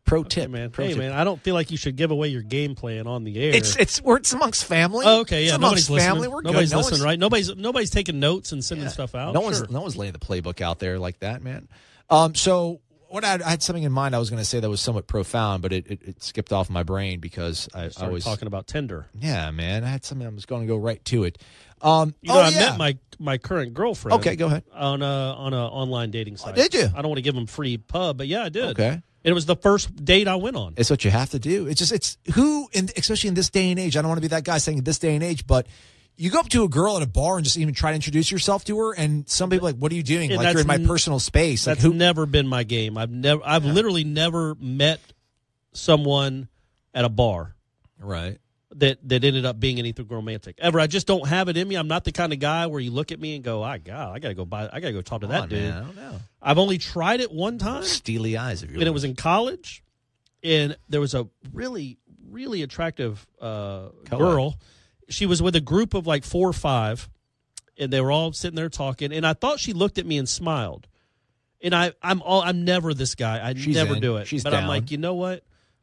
Pro tip, man. Man, I don't feel like you should give away your game plan on the air. It's amongst family. Oh, okay, yeah. It's amongst family. We're nobody's good. Listening, right? Nobody's taking notes and sending stuff out. No one's laying the playbook out there like that, man. So what I had something in mind I was going to say that was somewhat profound, but it skipped off my brain because I was talking about Tinder. Yeah, man. I had something. I was going to go right to it. I met my current girlfriend. Okay, go ahead. On a online dating site. Did you? I don't want to give them free pub, but yeah, I did. Okay. It was the first date I went on. It's what you have to do. Especially in this day and age, I don't want to be that guy saying this day and age, but you go up to a girl at a bar and just even try to introduce yourself to her, and some people are like, what are you doing? Like, you're in my personal space. That's never been my game. I've literally never met someone at a bar. Right. That ended up being anything romantic ever. I just don't have it in me. I'm not the kind of guy where you look at me and go, I gotta go talk to that dude. Man, I don't know. I've only tried it one time. Steely eyes of yours. And it was in college, and there was a really, really attractive girl. She was with a group of like 4 or 5, and they were all sitting there talking. And I thought she looked at me and smiled. And I'm never this guy. I never do it. She's but down. I'm like, you know what?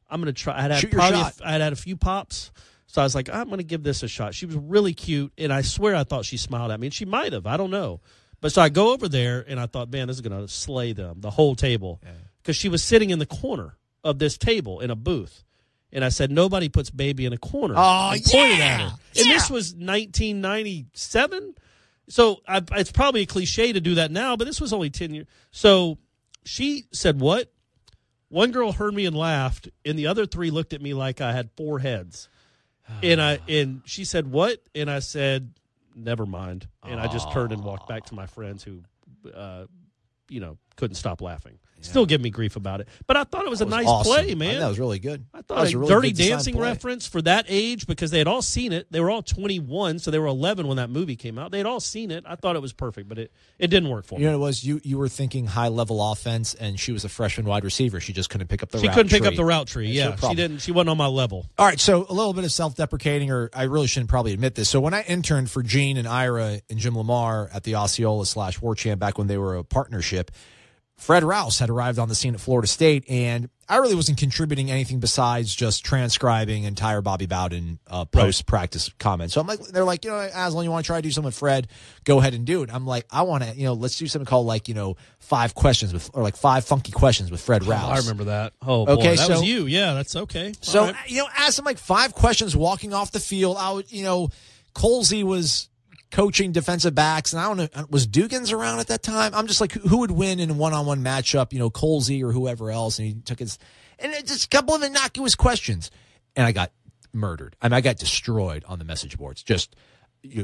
I'm gonna try. I Shoot your shot. I had a few pops. So I was like, I'm going to give this a shot. She was really cute, and I swear I thought she smiled at me. And she might have. I don't know. But so I go over there, and I thought, man, this is going to slay them, the whole table. Because she was sitting in the corner of this table in a booth. and I said, nobody puts baby in a corner. Oh, I pointed yeah! at her. And this was 1997. So it's probably a cliche to do that now, but this was only 10 years. So she said, what? One girl heard me and laughed, and the other three looked at me like I had four heads. And she said, what? And I said, never mind. And I just turned and walked back to my friends who, couldn't stop laughing. Still give me grief about it. But I thought it was a nice awesome. play, man. I thought that was really good. I thought a really Dirty good Dancing play. reference for that age, because they had all seen it. They were all 21, so they were 11 when that movie came out. They had all seen it. I thought it was perfect, but it didn't work for me. You know what it was? You were thinking high-level offense, and she was a freshman wide receiver. She just couldn't pick up the route tree. She couldn't pick up the route tree, That's yeah. her problem. She didn't. She wasn't on my level. All right, so a little bit of self-deprecating, or I really shouldn't probably admit this. So when I interned for Gene and Ira and Jim Lamar at the Osceola/War Chant back when they were a partnership, Fred Rouse had arrived on the scene at Florida State, and I really wasn't contributing anything besides just transcribing entire Bobby Bowden post-practice comments. So I'm like, they're like, Aslan, you want to try to do something with Fred? Go ahead and do it. I'm like, I want to, let's do something called 5 questions or 5 funky questions with Fred Rouse. I remember that. Oh, boy, okay, that was you. Yeah, that's okay. So, right. ask him 5 questions walking off the field. Colsey was coaching defensive backs, and I don't know, was Dugans around at that time? I'm just like, who would win in a one-on-one matchup, Colsey or whoever else, and he took his, and just a couple of innocuous questions, and I got murdered. I got destroyed on the message boards. Just,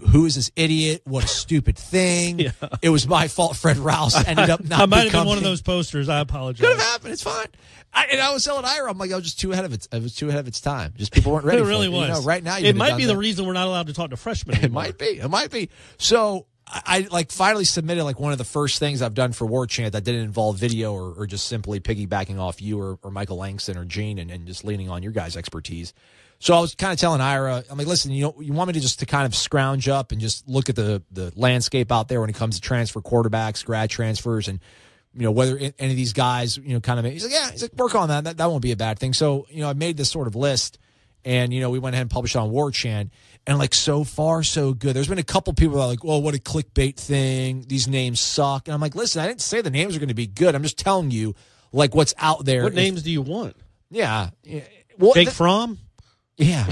who is this idiot? What a stupid thing. Yeah. It was my fault Fred Rouse ended up not I might have been becoming one of those posters. I apologize. Could have happened. It's fine. I was telling Ira, I'm like, I was just too ahead of it. I was too ahead of its time. Just people weren't ready it for really it. was. Right now, it might be the reason we're not allowed to talk to freshmen anymore. It might be. So I finally submitted one of the first things I've done for War Chant that didn't involve video or just simply piggybacking off you or Michael Langston or Gene and just leaning on your guys' expertise. So I was kind of telling Ira, I'm like, listen, you want me to kind of scrounge up and just look at the landscape out there when it comes to transfer quarterbacks, grad transfers, and whether any of these guys, kind of. He's like, yeah, work on that. That won't be a bad thing. So I made this sort of list, and we went ahead and published it on War Chant, and so far so good. There's been a couple people that are like, well, what a clickbait thing. These names suck, and I'm like, listen, I didn't say the names are going to be good. I'm just telling you what's out there. What names do you want? Yeah, well, Jake Fromm. Yeah.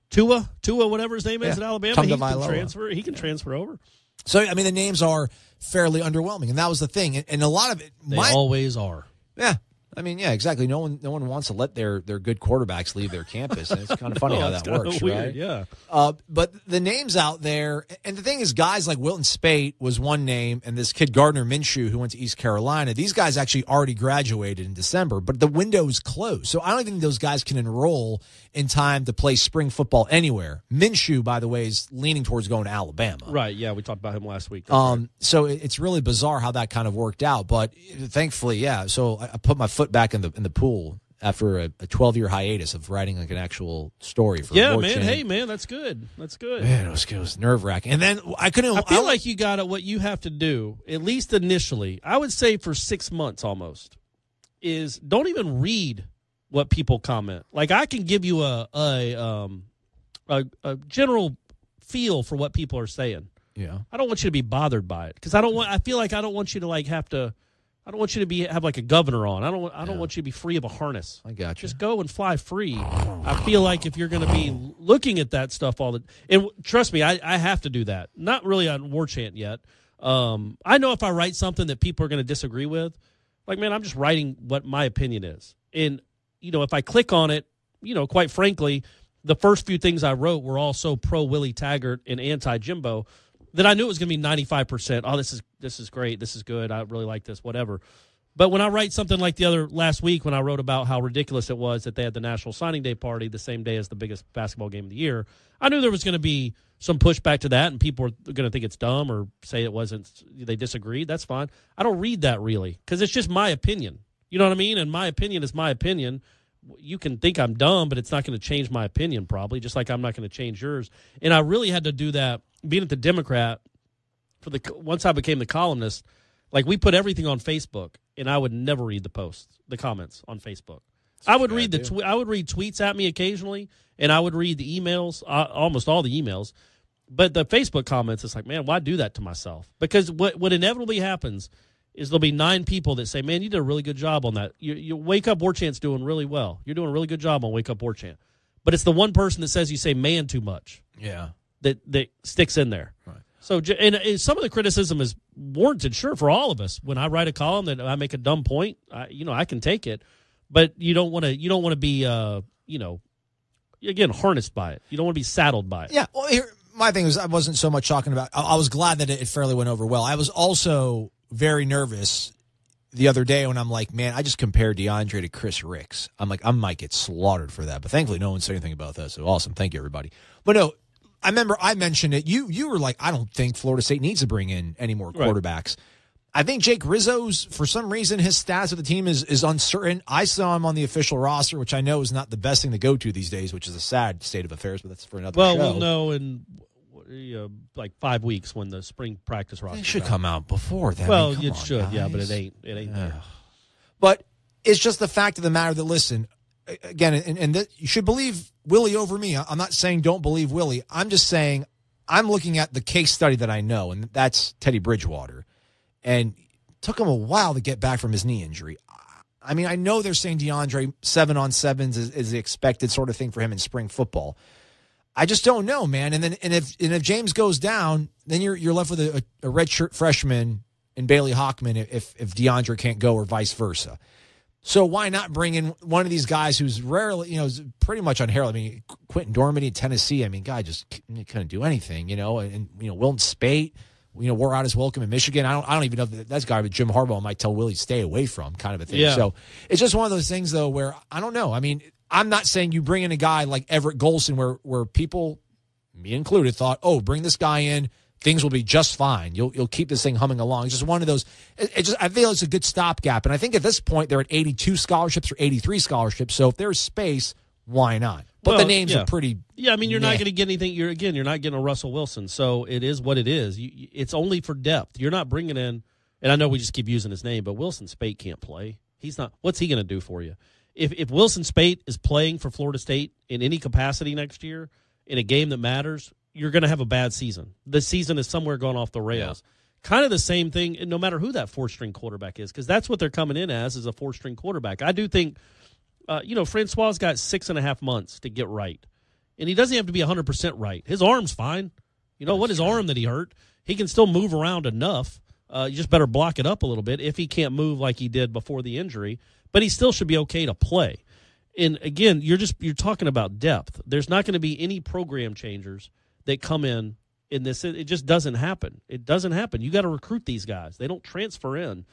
Tua, whatever his name is at Alabama, he can transfer. He can transfer over. So, the names are fairly underwhelming, and that was the thing. And a lot of it... They always are. Yeah. Yeah, exactly. No one wants to let their good quarterbacks leave their campus, and it's kind of funny how that works, weird, right? Yeah. But the names out there, and the thing is, guys like Wilton Spate was one name, and this kid Gardner Minshew who went to East Carolina, these guys actually already graduated in December, but the window is closed. So I don't think those guys can enroll in time to play spring football anywhere. Minshew, by the way, is leaning towards going to Alabama. Right, yeah, we talked about him last week. Right. So it's really bizarre how that kind of worked out, but thankfully, yeah. So I put my foot back in the pool after a 12-year hiatus of writing an actual story for War Chant. Hey, man, that's good. That's good. Man, it was nerve-wracking. And then I feel like you got what you have to do, at least initially, I would say for 6 months almost, is don't even read what people comment. I can give you a general feel for what people are saying. Yeah. I don't want you to be bothered by it because I feel like I don't want you to have to. I don't want you to have a governor on. I don't want you to be free of a harness. I got you. Just go and fly free. I feel like if you're going to be looking at that stuff and trust me, I have to do that. Not really on War Chant yet. I know if I write something that people are going to disagree with, man, I'm just writing what my opinion is. And if I click on it, quite frankly, the first few things I wrote were all so pro Willie Taggart and anti Jimbo that I knew it was going to be 95%. Oh, this is great. This is good. I really like this, whatever. But when I write something like last week when I wrote about how ridiculous it was that they had the National Signing Day party the same day as the biggest basketball game of the year, I knew there was going to be some pushback to that and people were going to think it's dumb or say it wasn't, they disagreed. That's fine. I don't read that really because it's just my opinion. You know what I mean? And my opinion is my opinion. You can think I'm dumb, but it's not going to change my opinion probably, just like I'm not going to change yours. And I really had to do that being at the Democrat once I became the columnist. We put everything on Facebook, and I would never read the comments on Facebook. I would read I would read tweets at me occasionally, and I would read the emails, almost all the emails. But the Facebook comments, it's man, why do that to myself? Because what inevitably happens is there'll be 9 people that say, man, you did a really good job on that. You Wake Up War Chant's doing really well. You're doing a really good job on Wake Up War Chant. But it's the one person that says you say man too much. Yeah. That sticks in there. Right. So, and some of the criticism is warranted, sure, for all of us. When I write a column that I make a dumb point, I can take it. But you don't want to be, again, harnessed by it. You don't want to be saddled by it. Yeah. Well, my thing was I wasn't so much talking about. I was glad that it fairly went over well. I was also very nervous the other day when I'm like, man, I just compared DeAndre to Chris Ricks. I'm like, I might get slaughtered for that. But thankfully, no one said anything about that. So awesome. Thank you, everybody. But no, I remember I mentioned it. You were like, I don't think Florida State needs to bring in any more quarterbacks. Right. I think Jake Rizzo's, for some reason, his status with the team is uncertain. I saw him on the official roster, which I know is not the best thing to go to these days, which is a sad state of affairs, but that's for another show. Well, we'll know in like 5 weeks when the spring practice roster. It should come out before then. Well, it should, guys. Yeah, but it ain't. But it's just the fact of the matter that, listen, again, and you should believe Willie over me. I'm not saying don't believe Willie. I'm just saying I'm looking at the case study that I know, and that's Teddy Bridgewater. And it took him a while to get back from his knee injury. I mean, I know they're saying DeAndre 7-on-7s is the expected sort of thing for him in spring football. I just don't know, man. And if James goes down, then you're left with a redshirt freshman in Bailey Hockman if DeAndre can't go or vice versa. So why not bring in one of these guys who's rarely, is pretty much unheralded? I mean, Quentin Dormady in Tennessee. I mean, guy just couldn't do anything, and Wilton Spate. Wore out his welcome in Michigan. I don't even know if that's a guy, but Jim Harbaugh might tell Willie stay away from, kind of a thing. Yeah. So it's just one of those things, though, where I don't know. I mean, I'm not saying you bring in a guy like Everett Golson where people, me included, thought, oh, bring this guy in, things will be just fine. You'll keep this thing humming along. It's just one of those. I feel it's a good stopgap, and I think at this point they're at 82 scholarships or 83 scholarships. So if there's space, why not? But the names are pretty. Yeah, I mean, you're not going to get anything. You're not getting a Russell Wilson. So it is what it is. It's only for depth. You're not bringing in, and I know we just keep using his name, but Wilson Spate can't play. He's not. What's he going to do for you? If Wilson Spate is playing for Florida State in any capacity next year in a game that matters, you're going to have a bad season. The season is somewhere going off the rails. Yeah. Kind of the same thing, no matter who that 4th-string quarterback is, because that's what they're coming in as, is a 4th-string quarterback. I do think. Francois's got 6.5 months to get right. And he doesn't have to be 100% right. His arm's fine. His arm that he hurt, he can still move around enough. You just better block it up a little bit if he can't move like he did before the injury. But he still should be okay to play. And, again, you're talking about depth. There's not going to be any program changers that come in this. It just doesn't happen. It doesn't happen. You got to recruit these guys. They don't transfer in.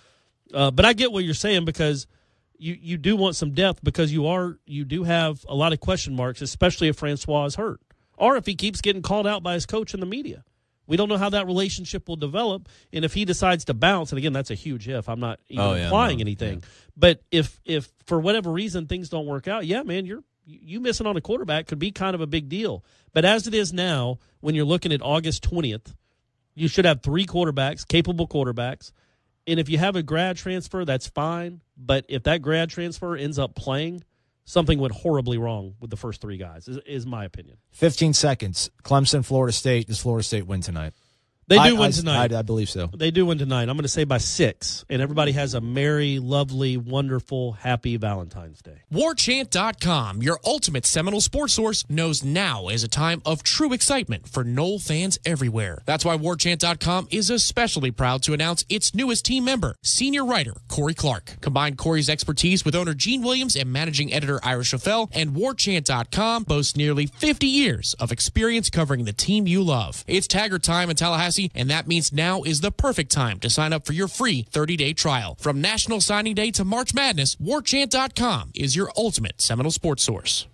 But I get what you're saying, because – You do want some depth, because you do have a lot of question marks, especially if Francois is hurt or if he keeps getting called out by his coach in the media. We don't know how that relationship will develop, and if he decides to bounce, and again, that's a huge if. I'm not even implying anything, but if for whatever reason things don't work out, man, you missing on a quarterback could be kind of a big deal. But as it is now, when you're looking at August 20th, you should have 3 quarterbacks, capable quarterbacks. And if you have a grad transfer, that's fine. But if that grad transfer ends up playing, something went horribly wrong with the first 3 guys, is my opinion. 15 seconds. Clemson, Florida State. Does Florida State win tonight? They do win tonight. I believe so. They do win tonight. I'm going to say by 6. And everybody has a merry, lovely, wonderful, happy Valentine's Day. WarChant.com, your ultimate Seminole sports source, knows now is a time of true excitement for Nole fans everywhere. That's why WarChant.com is especially proud to announce its newest team member, senior writer Corey Clark. Combine Corey's expertise with owner Gene Williams and managing editor Ira Schafel, and WarChant.com boasts nearly 50 years of experience covering the team you love. It's Taggart time in Tallahassee, and that means now is the perfect time to sign up for your free 30-day trial. From National Signing Day to March Madness, WarChant.com is your ultimate Seminole sports source.